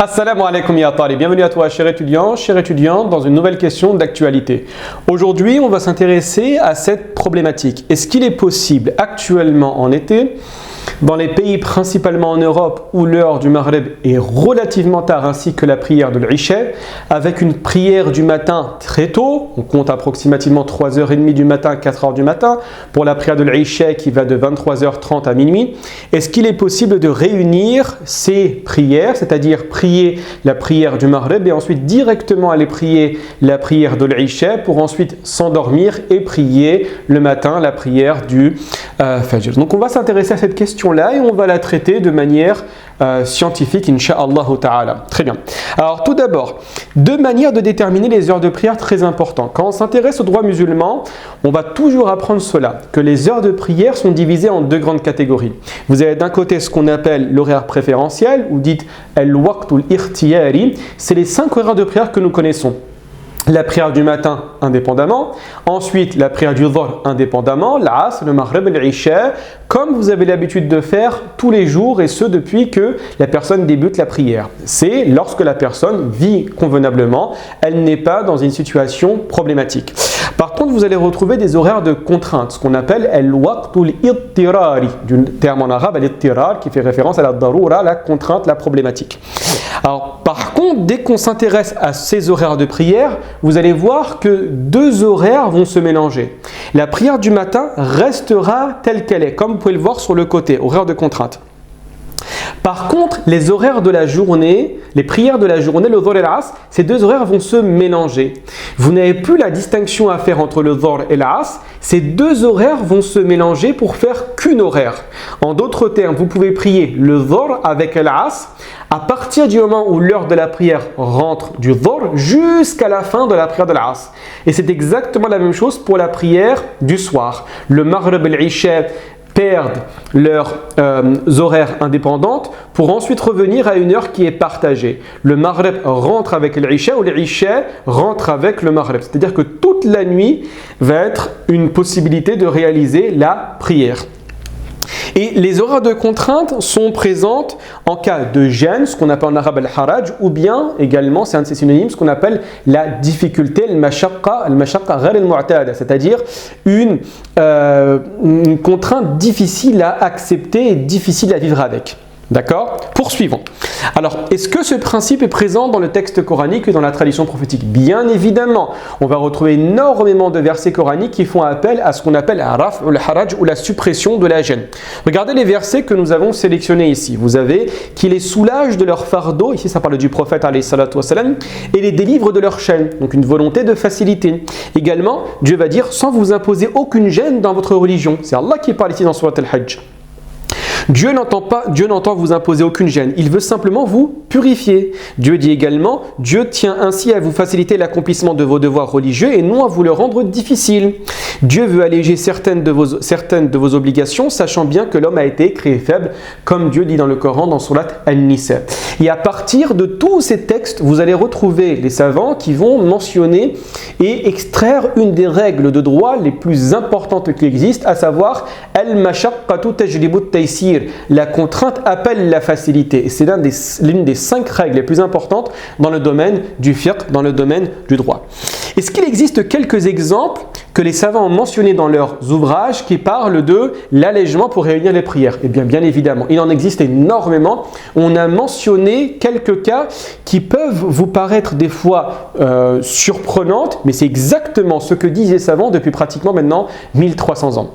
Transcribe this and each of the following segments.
Assalamu alaikum ya talib, bienvenue à toi cher étudiant, dans une nouvelle question d'actualité. Aujourd'hui, on va s'intéresser à cette problématique. Est-ce qu'il est possible actuellement en été, dans les pays principalement en Europe où l'heure du Maghreb est relativement tard ainsi que la prière de l'Isha, avec une prière du matin très tôt, on compte approximativement 3h30 du matin à 4h du matin, pour la prière de l'Isha qui va de 23h30 à minuit, est-ce qu'il est possible de réunir ces prières, c'est-à-dire prier la prière du Maghreb et ensuite directement aller prier la prière de l'Isha pour ensuite s'endormir et prier le matin la prière du Fajr. Donc on va s'intéresser à cette question-là et on va la traiter de manière scientifique, Inch'Allah ta'ala. Très bien. Alors tout d'abord, deux manières de déterminer les heures de prière très importantes. Quand on s'intéresse au droit musulman, on va toujours apprendre cela, que les heures de prière sont divisées en deux grandes catégories. Vous avez d'un côté ce qu'on appelle l'horaire préférentiel, ou dites al-waqtul ikhtiyari, c'est les 5 horaires de prière que nous connaissons. La prière du matin indépendamment, ensuite la prière du dhuhr indépendamment, l'asr, le maghrib et l'isha, comme vous avez l'habitude de faire tous les jours et ce depuis que la personne débute la prière. C'est lorsque la personne vit convenablement, elle n'est pas dans une situation problématique. Par contre, vous allez retrouver des horaires de contrainte, ce qu'on appelle al-waqtul ittirari, du terme en arabe al-ittirar qui fait référence à la daroura, la contrainte, la problématique. Alors, par contre, dès qu'on s'intéresse à ces horaires de prière, vous allez voir que deux horaires vont se mélanger. La prière du matin restera telle qu'elle est, comme vous pouvez le voir sur le côté, horaire de contrainte. Par contre, les horaires de la journée, les prières de la journée, le dhuhr et l'asr, ces deux horaires vont se mélanger. Vous n'avez plus la distinction à faire entre le dhuhr et l'asr. Ces deux horaires vont se mélanger pour faire qu'une horaire. En d'autres termes, vous pouvez prier le dhuhr avec l'asr à partir du moment où l'heure de la prière rentre du dhuhr jusqu'à la fin de la prière de l'asr. Et c'est exactement la même chose pour la prière du soir. Le maghrib et l'isha perdent leurs horaires indépendantes pour ensuite revenir à une heure qui est partagée. Le Maghreb rentre avec l'Isha ou l'Isha rentre avec le Maghreb. C'est-à-dire que toute la nuit va être une possibilité de réaliser la prière. Et les horaires de contrainte sont présentes en cas de gêne, ce qu'on appelle en arabe al-haraj, ou bien également, c'est un de ces synonymes, ce qu'on appelle la difficulté, al-mashaqqa ghayr al-mu'tada, c'est-à-dire une contrainte difficile à accepter et difficile à vivre avec. D'accord? Poursuivons. Alors, est-ce que ce principe est présent dans le texte coranique et dans la tradition prophétique? Bien évidemment. On va retrouver énormément de versets coraniques qui font appel à ce qu'on appelle raf' ou le haraj ou la suppression de la gêne. Regardez les versets que nous avons sélectionnés ici. Vous avez qui les soulage de leur fardeau, ici ça parle du prophète alayhi salatu wassalam, et les délivre de leur chaîne. Donc une volonté de facilité. Également, Dieu va dire sans vous imposer aucune gêne dans votre religion. C'est Allah qui parle ici dans Surat al-Hajj. Dieu n'entend vous imposer aucune gêne, il veut simplement vous purifier. Dieu dit également, Dieu tient ainsi à vous faciliter l'accomplissement de vos devoirs religieux et non à vous le rendre difficile. Dieu veut alléger certaines de vos obligations, sachant bien que l'homme a été créé faible, comme Dieu dit dans le Coran, dans Surat An-Nisa. Et à partir de tous ces textes, vous allez retrouver les savants qui vont mentionner et extraire une des règles de droit les plus importantes qui existent, à savoir al-mashaqqatu tajlibu at-taysir. La contrainte appelle la facilité. Et c'est l'une des 5 règles les plus importantes dans le domaine du fiqh, dans le domaine du droit. Est-ce qu'il existe quelques exemples que les savants ont mentionnés dans leurs ouvrages qui parlent de l'allègement pour réunir les prières? Eh bien, bien évidemment, il en existe énormément. On a mentionné quelques cas qui peuvent vous paraître des fois surprenantes, mais c'est exactement ce que disent les savants depuis pratiquement maintenant 1300 ans.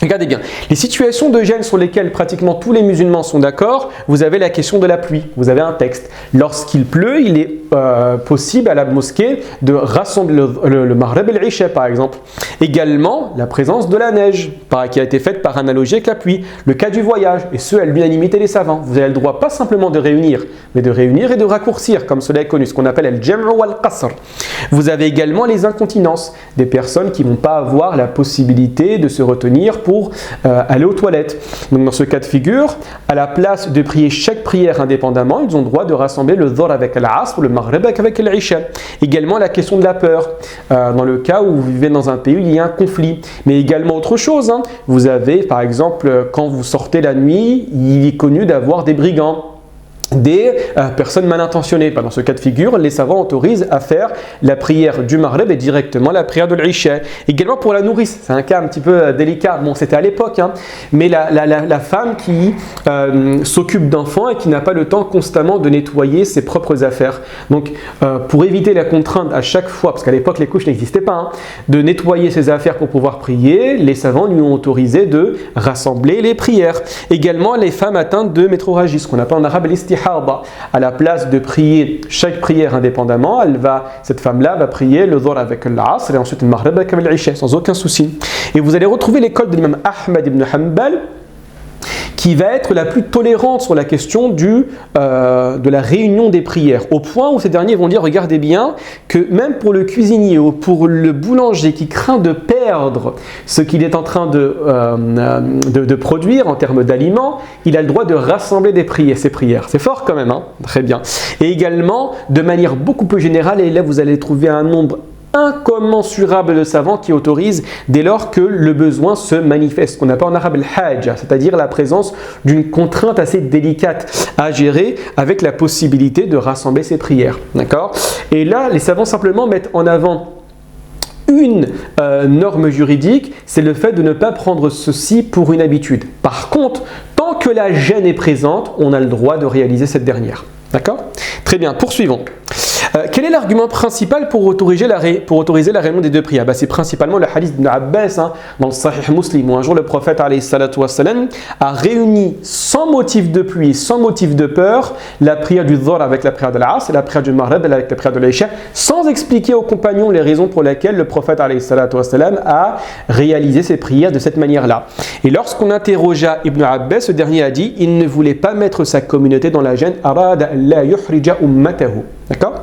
Regardez bien, les situations de gêne sur lesquelles pratiquement tous les musulmans sont d'accord, vous avez la question de la pluie, vous avez un texte. Lorsqu'il pleut, il est possible à la mosquée de rassembler le Maghreb et l'Isha par exemple. Également, la présence de la neige, qui a été faite par analogie avec la pluie. Le cas du voyage, et ce à l'unanimité des savants. Vous avez le droit pas simplement de réunir, mais de réunir et de raccourcir, comme cela est connu, ce qu'on appelle al-jam'u wal-qasr. Vous avez également les incontinences, des personnes qui ne vont pas avoir la possibilité de se retenir pour aller aux toilettes. Donc dans ce cas de figure, à la place de prier chaque prière indépendamment, ils ont le droit de rassembler le dhuhr avec l'asr, le maghrib avec l'isha. Également la question de la peur, dans le cas où vous vivez dans un pays où il y a un conflit. Mais également autre chose, vous avez par exemple, quand vous sortez la nuit, il est connu d'avoir des brigands. des personnes mal intentionnées. Dans ce cas de figure, les savants autorisent à faire la prière du Maghreb et directement la prière de l'Isha. Également pour la nourrice, c'est un cas un petit peu délicat. Bon, c'était à l'époque, hein, mais la femme qui s'occupe d'enfants et qui n'a pas le temps constamment de nettoyer ses propres affaires. Donc, pour éviter la contrainte à chaque fois, parce qu'à l'époque les couches n'existaient pas, hein, de nettoyer ses affaires pour pouvoir prier, les savants lui ont autorisé de rassembler les prières. Également, les femmes atteintes de métrorragie, ce qu'on appelle en arabe l'istihada. À la place de prier chaque prière indépendamment, cette femme-là va prier le Dhuhr avec l'Asr et ensuite le Maghrib avec l'Isha sans aucun souci. Et vous allez retrouver l'école de l'imam Ahmad ibn Hanbal qui va être la plus tolérante sur la question de la réunion des prières, au point où ces derniers vont dire, regardez bien, que même pour le cuisinier ou pour le boulanger qui craint de perdre ce qu'il est en train de produire en termes d'aliments, il a le droit de rassembler ses prières. C'est fort quand même, hein? Très bien. Et également, de manière beaucoup plus générale, et là vous allez trouver un nombre incommensurable de savants qui autorisent dès lors que le besoin se manifeste, qu'on appelle en arabe al-hajja, c'est-à-dire la présence d'une contrainte assez délicate à gérer avec la possibilité de rassembler ses prières. D'accord ? Et là, les savants simplement mettent en avant une norme juridique, c'est le fait de ne pas prendre ceci pour une habitude. Par contre, tant que la gêne est présente, on a le droit de réaliser cette dernière. D'accord ? Très bien, poursuivons. Quel est l'argument principal pour autoriser la réunion des deux prières? C'est principalement le hadith d'Ibn Abbas, hein, dans le Sahih Muslim, où un jour le prophète a réuni sans motif de pluie, sans motif de peur, la prière du Dhuhr avec la prière de l'Asr et la prière du Maghrib avec la prière de l'Isha, sans expliquer aux compagnons les raisons pour lesquelles le prophète a réalisé ces prières de cette manière-là. Et lorsqu'on interrogea Ibn Abbas, ce dernier a dit, il ne voulait pas mettre sa communauté dans la gêne. Arada la yuhrija ummatahu. D'accord ?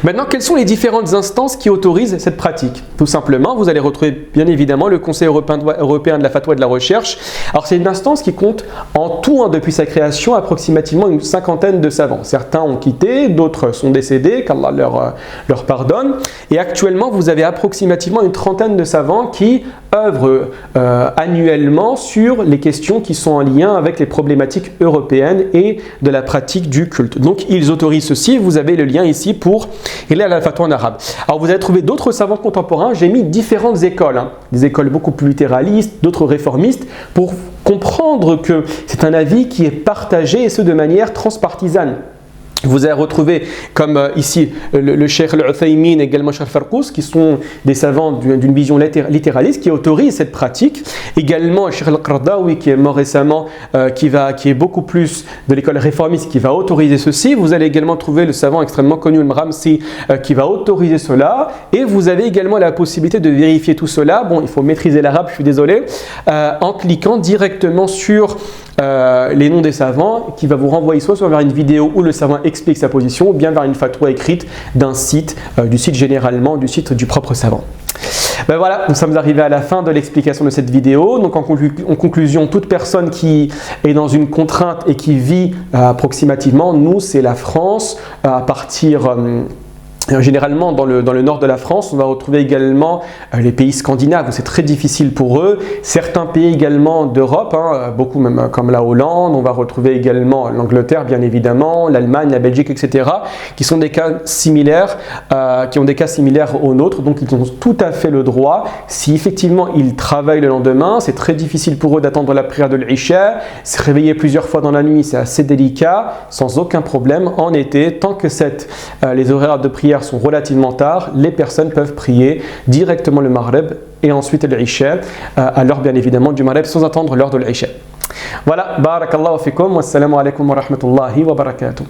Maintenant, quelles sont les différentes instances qui autorisent cette pratique? Tout simplement, vous allez retrouver bien évidemment le Conseil européen de la fatwa et de la recherche. Alors, c'est une instance qui compte en tout, hein, depuis sa création, approximativement une cinquantaine de savants. Certains ont quitté, d'autres sont décédés, qu'Allah leur pardonne. Et actuellement, vous avez approximativement une trentaine de savants qui œuvrent annuellement sur les questions qui sont en lien avec les problématiques européennes et de la pratique du culte. Donc, ils autorisent ceci. Vous avez le lien ici pour il est à la fatwa en arabe. Alors vous allez trouver d'autres savants contemporains, j'ai mis différentes écoles, hein, des écoles beaucoup plus littéralistes, d'autres réformistes, pour comprendre que c'est un avis qui est partagé et ce de manière transpartisane. Vous allez retrouver comme ici le Cheikh Al-Uthaymin et également Cheikh Farkous qui sont des savants d'une vision littéraliste qui autorisent cette pratique. Également Cheikh Al-Qardawi qui est mort récemment, qui est beaucoup plus de l'école réformiste qui va autoriser ceci. Vous allez également trouver le savant extrêmement connu Al-Mramsi qui va autoriser cela. Et vous avez également la possibilité de vérifier tout cela. Bon, il faut maîtriser l'arabe, je suis désolé, en cliquant directement sur les noms des savants qui va vous renvoyer soit vers une vidéo où le savant explique sa position ou bien vers une fatwa écrite d'un site, du site généralement, du site du propre savant. Voilà, nous sommes arrivés à la fin de l'explication de cette vidéo. Donc en conclusion, toute personne qui est dans une contrainte et qui vit approximativement, nous c'est la France, à partir... Généralement, dans le nord de la France, on va retrouver également les pays scandinaves où c'est très difficile pour eux. Certains pays également d'Europe, hein, beaucoup même comme la Hollande. On va retrouver également l'Angleterre, bien évidemment, l'Allemagne, la Belgique, etc. qui sont des cas similaires, qui ont des cas similaires aux nôtres. Donc, ils ont tout à fait le droit. Si effectivement ils travaillent le lendemain, c'est très difficile pour eux d'attendre la prière de l'Isha. Se réveiller plusieurs fois dans la nuit, c'est assez délicat, sans aucun problème. En été, tant que les horaires de prière sont relativement tard, les personnes peuvent prier directement le Maghrib et ensuite l'Isha à l'heure bien évidemment du Maghrib sans attendre l'heure de l'Isha. Voilà, barakallahu fikum, wassalamu alaikum wa rahmatullahi wa barakatuh.